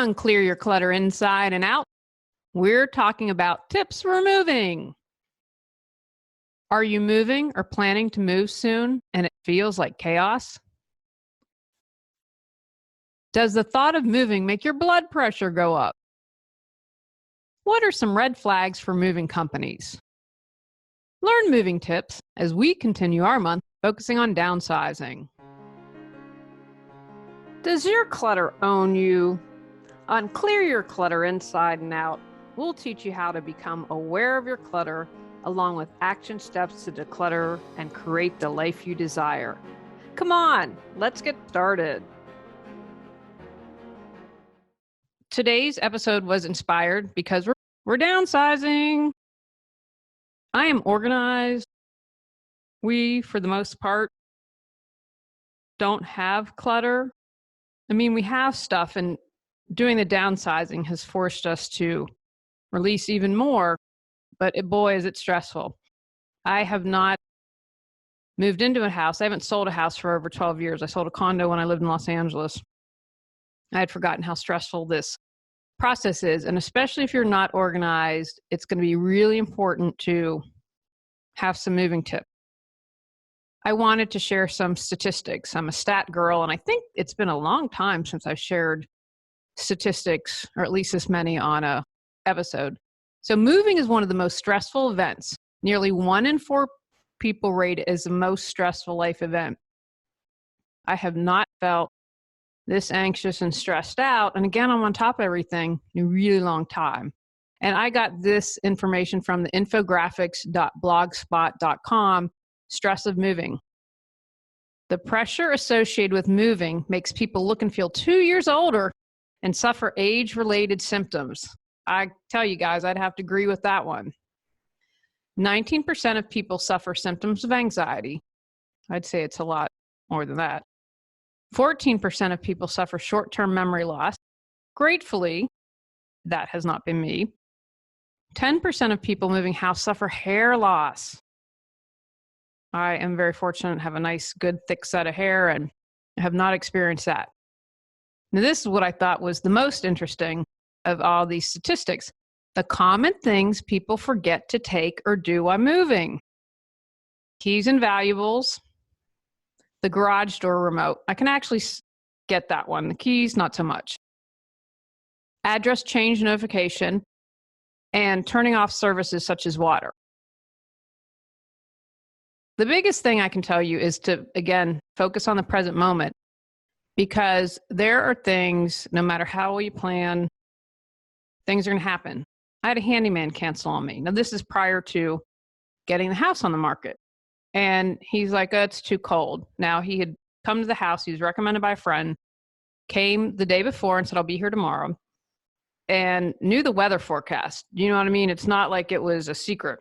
on Clear Your Clutter Inside and Out, we're talking about tips for moving. Are you moving or planning to move soon and it feels like chaos? Does the thought of moving make your blood pressure go up? What are some red flags for moving companies? Learn moving tips as we continue our month focusing on downsizing. Does your clutter own you? On Clear Your Clutter Inside and Out, we'll teach you how to become aware of your clutter along with action steps to declutter and create the life you desire. Come on, let's get started. Today's episode was inspired because we're downsizing. I am organized. We, for the most part, don't have clutter. I mean, we have stuff, and doing the downsizing has forced us to release even more, but boy, is it stressful. I have not moved into a house. I haven't sold a house for over 12 years. I sold a condo when I lived in Los Angeles. I had forgotten how stressful this process is, and especially if you're not organized, it's going to be really important to have some moving tips. I wanted to share some statistics. I'm a stat girl, and I think it's been a long time since I've shared statistics, or at least this many on a episode. So moving is one of the most stressful events. Nearly 1 in 4 people rate it as the most stressful life event. I have not felt this anxious and stressed out, and again, I'm on top of everything, in a really long time. And I got this information from the infographics.blogspot.com, stress of moving. The pressure associated with moving makes people look and feel 2 years older and suffer age-related symptoms. I tell you guys, I'd have to agree with that one. 19% of people suffer symptoms of anxiety. I'd say it's a lot more than that. 14% of people suffer short-term memory loss. Gratefully, that has not been me. 10% of people moving house suffer hair loss. I am very fortunate to have a nice, good, thick set of hair and have not experienced that. Now, this is what I thought was the most interesting of all these statistics. The common things people forget to take or do while moving. Keys and valuables. The garage door remote. I can actually get that one. The keys, not so much. Address change notification and turning off services such as water. The biggest thing I can tell you is to, again, focus on the present moment, because there are things, no matter how well you plan, things are going to happen. I had a handyman cancel on me. Now, this is prior to getting the house on the market. And he's like, oh, it's too cold. Now, he had come to the house. He was recommended by a friend, came the day before and said, I'll be here tomorrow, and knew the weather forecast. You know what I mean? It's not like it was a secret.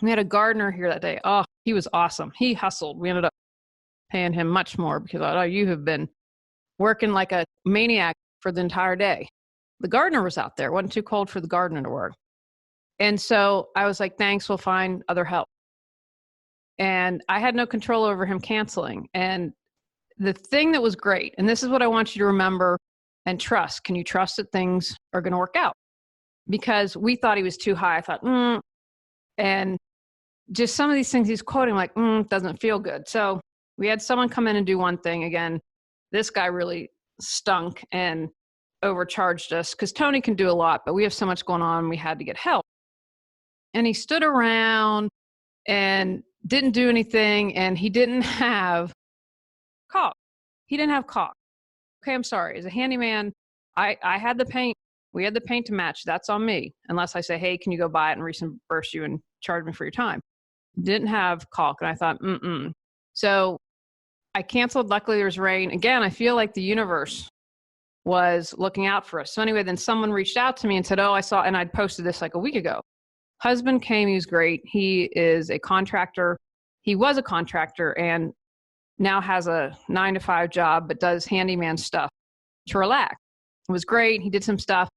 We had a gardener here that day. Oh, he was awesome. He hustled. We ended up paying him much more because I thought, oh, you have been working like a maniac for the entire day. The gardener was out there. It wasn't too cold for the gardener to work. And so I was like, thanks, we'll find other help. And I had no control over him canceling. And the thing that was great, and this is what I want you to remember and trust. Can you trust that things are going to work out? Because we thought he was too high. I thought, and just some of these things he's quoting, like, doesn't feel good. So we had someone come in and do one thing. Again, this guy really stunk and overcharged us because Tony can do a lot, but we have so much going on. We had to get help. And he stood around and didn't do anything. And he didn't have caulk. He didn't have caulk. Okay, I'm sorry. As a handyman, I had the paint. We had the paint to match. That's on me. Unless I say, hey, can you go buy it and reimburse you and charge me for your time? Didn't have caulk. And I thought, So I canceled. Luckily, there was rain. Again, I feel like the universe was looking out for us. So anyway, then someone reached out to me and said, oh, I saw, and I'd posted this like a week ago. Husband came. He was great. He is a contractor. He was a contractor and now has a 9-to-5 job, but does handyman stuff to relax. It was great. He did some stuff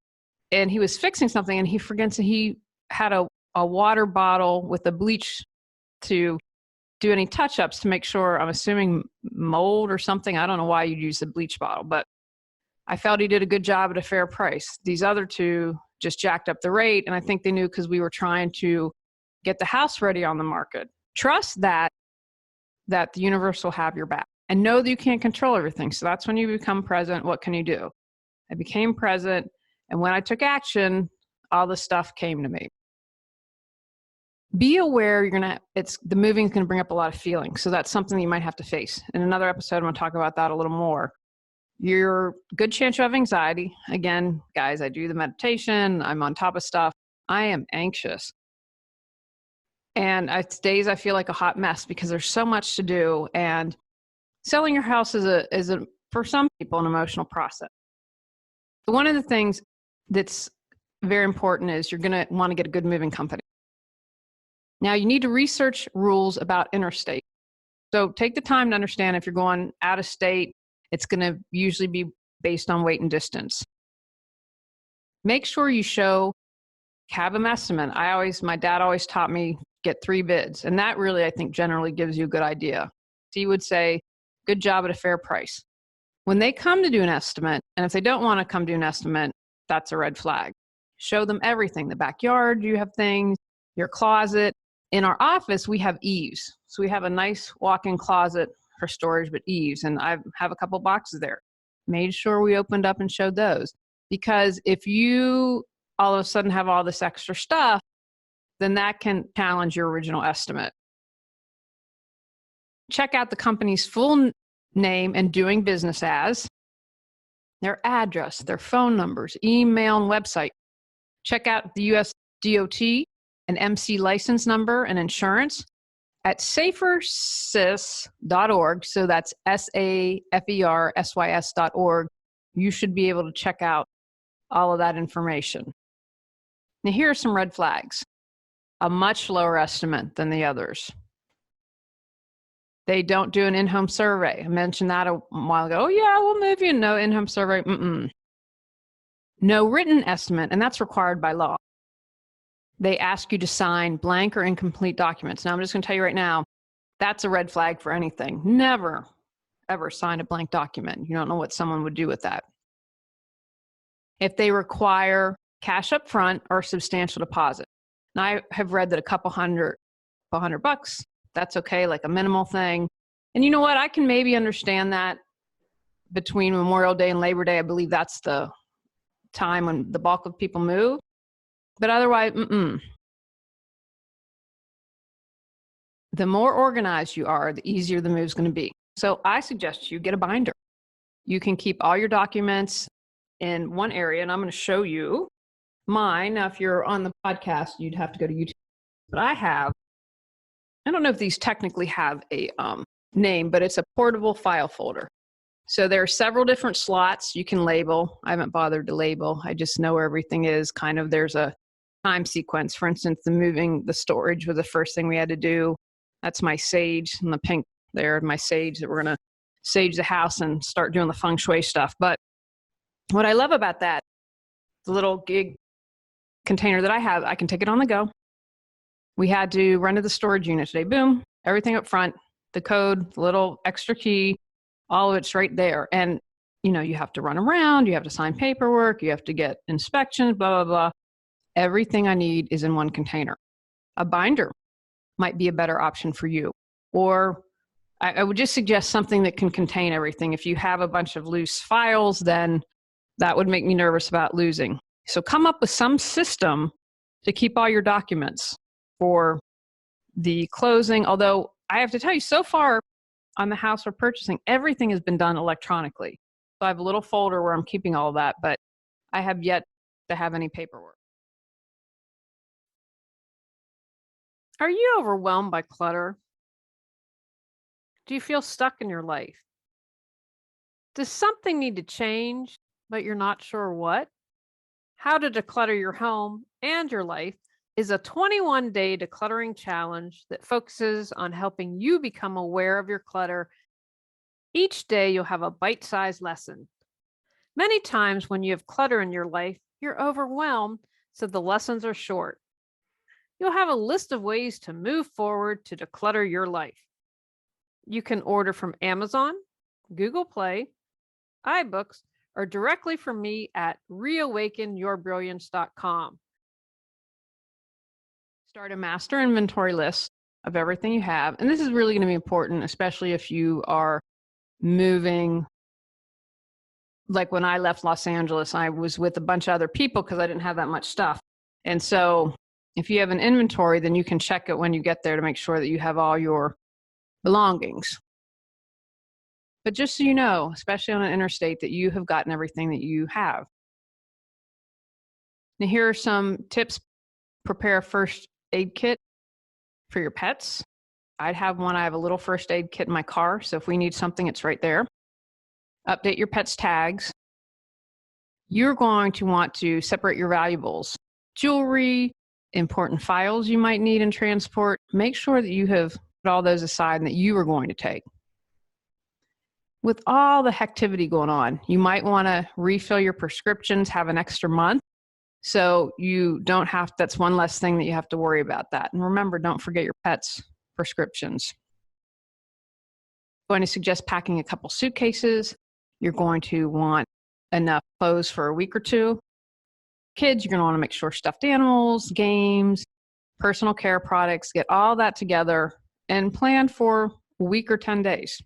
and he was fixing something and he forgets that he had a water bottle with the bleach to do any touch-ups to make sure, I'm assuming mold or something. I don't know why you'd use the bleach bottle, but I felt he did a good job at a fair price. These other two just jacked up the rate. And I think they knew because we were trying to get the house ready on the market. Trust that the universe will have your back and know that you can't control everything. So that's when you become present. What can you do? I became present. And when I took action, all the stuff came to me. Be aware the moving is going to bring up a lot of feelings. So that's something you might have to face. In another episode, I'm going to talk about that a little more. You're good chance you have anxiety. Again, guys, I do the meditation. I'm on top of stuff. I am anxious. And it's days I feel like a hot mess because there's so much to do. And selling your house is for some people, an emotional process. But one of the things that's very important is you're going to want to get a good moving company. Now, you need to research rules about interstate. So take the time to understand if you're going out of state, it's going to usually be based on weight and distance. Make sure you have an estimate. My dad always taught me get 3 bids. And that really, I think, generally gives you a good idea. So he would say, good job at a fair price. When they come to do an estimate, and if they don't want to come do an estimate, that's a red flag. Show them everything. The backyard, you have things, your closet. In our office, we have eaves. So we have a nice walk-in closet for storage, but eaves. And I have a couple boxes there. Made sure we opened up and showed those. Because if you all of a sudden have all this extra stuff, then that can challenge your original estimate. Check out the company's full name and doing business as, their address, their phone numbers, email, and website. Check out the US DOT, an MC license number, and insurance at safersys.org. So that's SAFERSYS.org. You should be able to check out all of that information. Now, here are some red flags. A much lower estimate than the others. They don't do an in-home survey. I mentioned that a while ago. Oh, yeah, we'll move you. No in-home survey. No written estimate, and that's required by law. They ask you to sign blank or incomplete documents. Now, I'm just going to tell you right now, that's a red flag for anything. Never, ever sign a blank document. You don't know what someone would do with that. If they require cash up front or substantial deposit. Now, I have read that a couple hundred bucks, that's okay, like a minimal thing. And you know what? I can maybe understand that between Memorial Day and Labor Day. I believe that's the time when the bulk of people move. But otherwise, The more organized you are, the easier the move's going to be. So I suggest you get a binder. You can keep all your documents in one area, and I'm going to show you mine. Now, if you're on the podcast, you'd have to go to YouTube. But I don't know if these technically have a name, but it's a portable file folder. So there are several different slots you can label. I haven't bothered to label. I just know where everything is. Kind of there's a time sequence. For instance, the storage was the first thing we had to do. That's my sage and the pink there, my sage that we're going to sage the house and start doing the feng shui stuff. But what I love about that, the little gig container that I have, I can take it on the go. We had to run to the storage unit today. Boom, everything up front, the code, the little extra key, all of it's right there. And, you have to run around, you have to sign paperwork, you have to get inspections, blah, blah, blah. Everything I need is in one container. A binder might be a better option for you. Or I would just suggest something that can contain everything. If you have a bunch of loose files, then that would make me nervous about losing. So come up with some system to keep all your documents for the closing. Although I have to tell you, so far on the house we're purchasing, everything has been done electronically. So I have a little folder where I'm keeping all of that, but I have yet to have any paperwork. Are you overwhelmed by clutter? Do you feel stuck in your life? Does something need to change, but you're not sure what? How to Declutter Your Home and Your Life is a 21-day decluttering challenge that focuses on helping you become aware of your clutter. Each day, you'll have a bite-sized lesson. Many times when you have clutter in your life, you're overwhelmed, so the lessons are short. You'll have a list of ways to move forward to declutter your life. You can order from Amazon, Google Play, iBooks, or directly from me at reawakenyourbrilliance.com. Start a master inventory list of everything you have. And this is really going to be important, especially if you are moving. Like when I left Los Angeles, I was with a bunch of other people because I didn't have that much stuff. And so if you have an inventory, then you can check it when you get there to make sure that you have all your belongings. But just so you know, especially on an interstate, that you have gotten everything that you have. Now, here are some tips. Prepare a first aid kit for your pets. I'd have one. I have a little first aid kit in my car, so if we need something, it's right there. Update your pet's tags. You're going to want to separate your valuables, jewelry, important files you might need in transport. Make sure that you have put all those aside and that you are going to take. With all the activity going on, you might want to refill your prescriptions, have an extra month, so you don't have, that's one less thing that you have to worry about that. And remember, don't forget your pet's prescriptions. I'm going to suggest packing a couple suitcases. You're going to want enough clothes for a week or two. Kids, you're going to want to make sure stuffed animals, games, personal care products, get all that together and plan for a week or 10 days.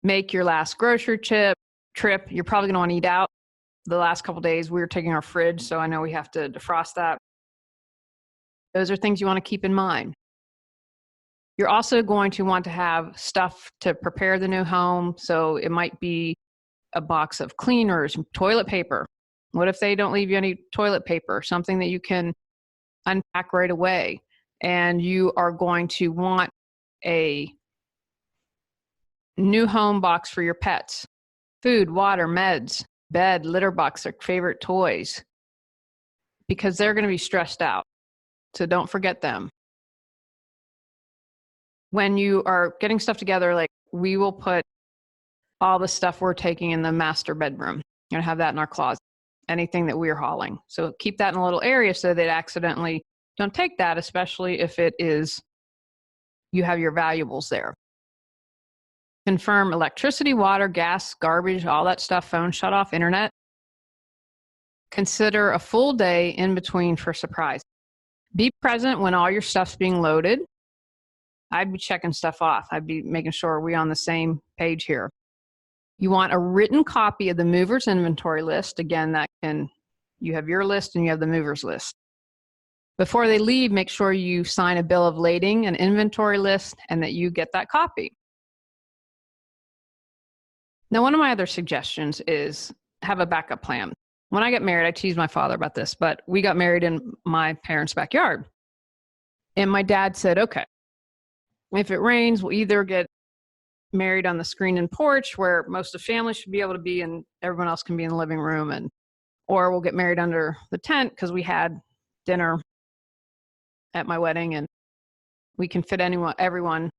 Make your last grocery trip. You're probably going to want to eat out. The last couple of days, we were taking our fridge, so I know we have to defrost that. Those are things you want to keep in mind. You're also going to want to have stuff to prepare the new home. So it might be a box of cleaners, toilet paper. What if they don't leave you any toilet paper? Something that you can unpack right away. And you are going to want a new home box for your pets. Food, water, meds, bed, litter box, their favorite toys. Because they're going to be stressed out. So don't forget them. When you are getting stuff together, like we will put all the stuff we're taking in the master bedroom. You're going to have that in our closet, anything that we're hauling. So keep that in a little area so that accidentally don't take that, especially if it is, you have your valuables there. Confirm electricity, water, gas, garbage, all that stuff, phone shut off, internet. Consider a full day in between for surprise. Be present when all your stuff's being loaded. I'd be checking stuff off. I'd be making sure we're on the same page here. You want a written copy of the mover's inventory list. Again, you have your list and you have the mover's list. Before they leave, make sure you sign a bill of lading, an inventory list, and that you get that copy. Now, one of my other suggestions is have a backup plan. When I got married, I teased my father about this, but we got married in my parents' backyard. And my dad said, okay, if it rains, we'll either get married on the screened-in porch where most of the family should be able to be and everyone else can be in the living room, or we'll get married under the tent because we had dinner at my wedding and we can fit everyone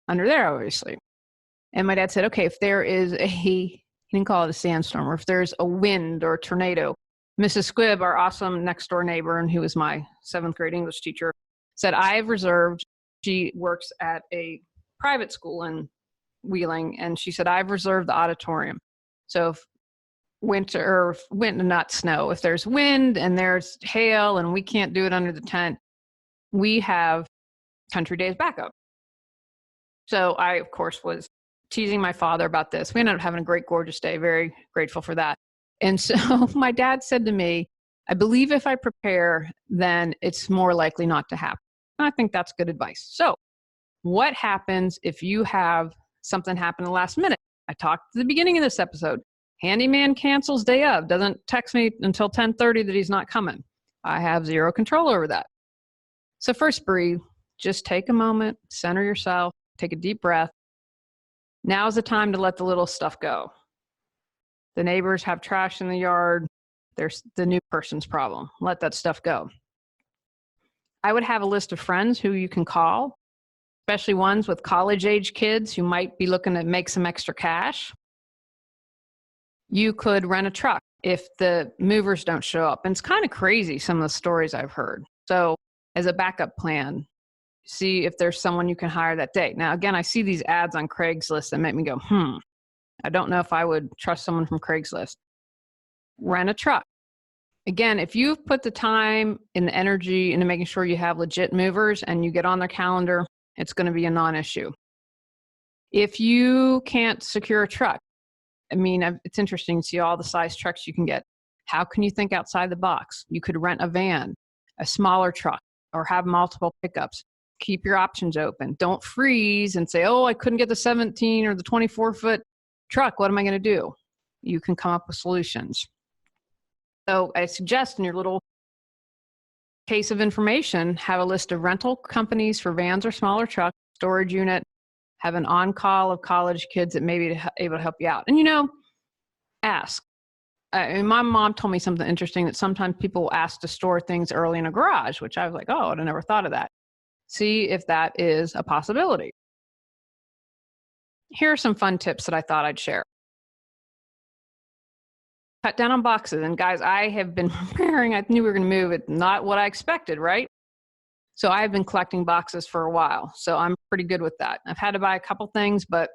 under there, obviously. And my dad said, okay, if there is he didn't call it a sandstorm, or if there's a wind or a tornado, Mrs. Squibb, our awesome next door neighbor and who was my 7th grade English teacher, said, I have reserved, she works at a private school in Wheeling, and she said, I've reserved the auditorium. So if wind, not snow, if there's wind and there's hail and we can't do it under the tent, we have Country Days backup. So I, of course, was teasing my father about this. We ended up having a great, gorgeous day. Very grateful for that. And so my dad said to me, I believe if I prepare, then it's more likely not to happen. And I think that's good advice. So what happens if you have something happen in the last minute? I talked at the beginning of this episode. Handyman cancels day of, doesn't text me until 10:30 that he's not coming. I have zero control over that. So first, breathe. Just take a moment, center yourself, take a deep breath. Now's the time to let the little stuff go. The neighbors have trash in the yard. There's the new person's problem. Let that stuff go. I would have a list of friends who you can call, especially ones with college-age kids who might be looking to make some extra cash. You could rent a truck if the movers don't show up. And it's kind of crazy, some of the stories I've heard. So as a backup plan, see if there's someone you can hire that day. Now, again, I see these ads on Craigslist that make me go, I don't know if I would trust someone from Craigslist. Rent a truck. Again, if you've put the time and the energy into making sure you have legit movers and you get on their calendar, it's going to be a non-issue. If you can't secure a truck, I mean, it's interesting to see all the size trucks you can get. How can you think outside the box? You could rent a van, a smaller truck, or have multiple pickups. Keep your options open. Don't freeze and say, oh, I couldn't get the 17 or the 24-foot truck. What am I going to do? You can come up with solutions. So I suggest in your little case of information, have a list of rental companies for vans or smaller trucks, storage unit, have an on-call of college kids that may be able to help you out. And, ask. My mom told me something interesting, that sometimes people will ask to store things early in a garage, which I was like, oh, I'd have never thought of that. See if that is a possibility. Here are some fun tips that I thought I'd share. Cut down on boxes. And guys, I have been preparing. I knew we were going to move. It's not what I expected, right? So I've been collecting boxes for a while. So I'm pretty good with that. I've had to buy a couple things, but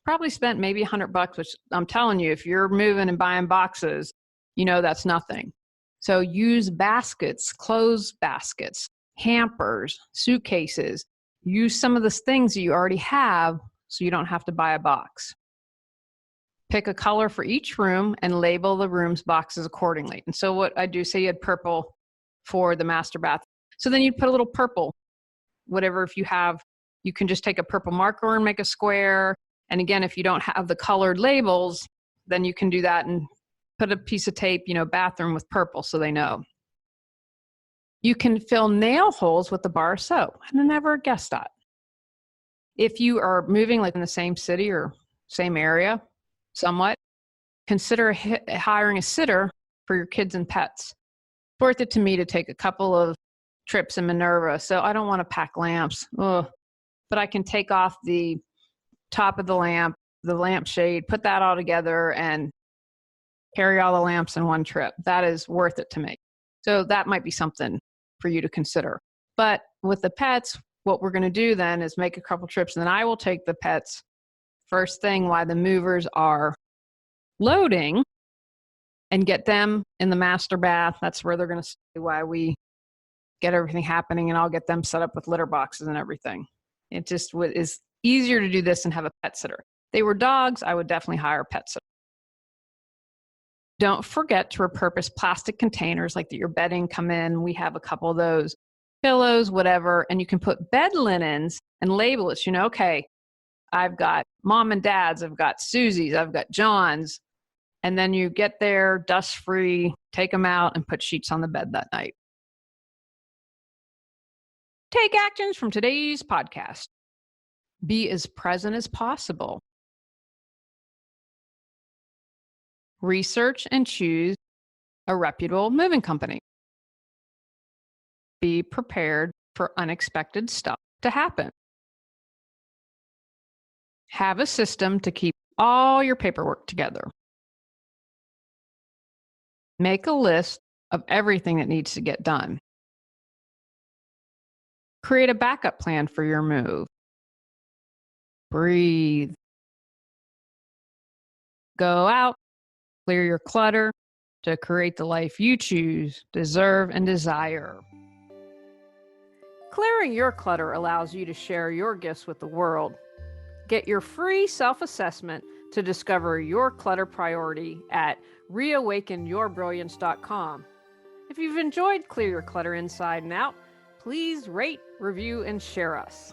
probably spent maybe $100, which I'm telling you, if you're moving and buying boxes, that's nothing. So use baskets, clothes baskets, hampers, suitcases. Use some of the things that you already have so you don't have to buy a box. Pick a color for each room and label the room's boxes accordingly. And so what I do, say you had purple for the master bath. So then you'd put a little purple, whatever. If you have, you can just take a purple marker and make a square. And again, if you don't have the colored labels, then you can do that and put a piece of tape, bathroom with purple, so they know. You can fill nail holes with a bar of soap. I never guessed that. If you are moving like in the same city or same area, somewhat, consider hiring a sitter for your kids and pets. It's worth it to me to take a couple of trips in Minerva, so I don't want to pack lamps. Ugh. But I can take off the top of the lamp shade, put that all together and carry all the lamps in one trip. That is worth it to me. So that might be something for you to consider. But with the pets, what we're going to do then is make a couple trips, and then I will take the pets first thing while the movers are loading and get them in the master bath. That's where they're going to stay while we get everything happening, and I'll get them set up with litter boxes and everything. It just is easier to do this and have a pet sitter. If they were dogs, I would definitely hire a pet sitter. Don't forget to repurpose plastic containers like that your bedding come in. We have a couple of those, pillows, whatever, and you can put bed linens and label it. Okay, I've got mom and dad's, I've got Susie's, I've got John's. And then you get there dust-free, take them out and put sheets on the bed that night. Take actions from today's podcast. Be as present as possible. Research and choose a reputable moving company. Be prepared for unexpected stuff to happen. Have a system to keep all your paperwork together. Make a list of everything that needs to get done. Create a backup plan for your move. Breathe. Go out, clear your clutter to create the life you choose, deserve, and desire. Clearing your clutter allows you to share your gifts with the world. Get your free self-assessment to discover your clutter priority at reawakenyourbrilliance.com. If you've enjoyed Clear Your Clutter Inside and Out, please rate, review, and share us.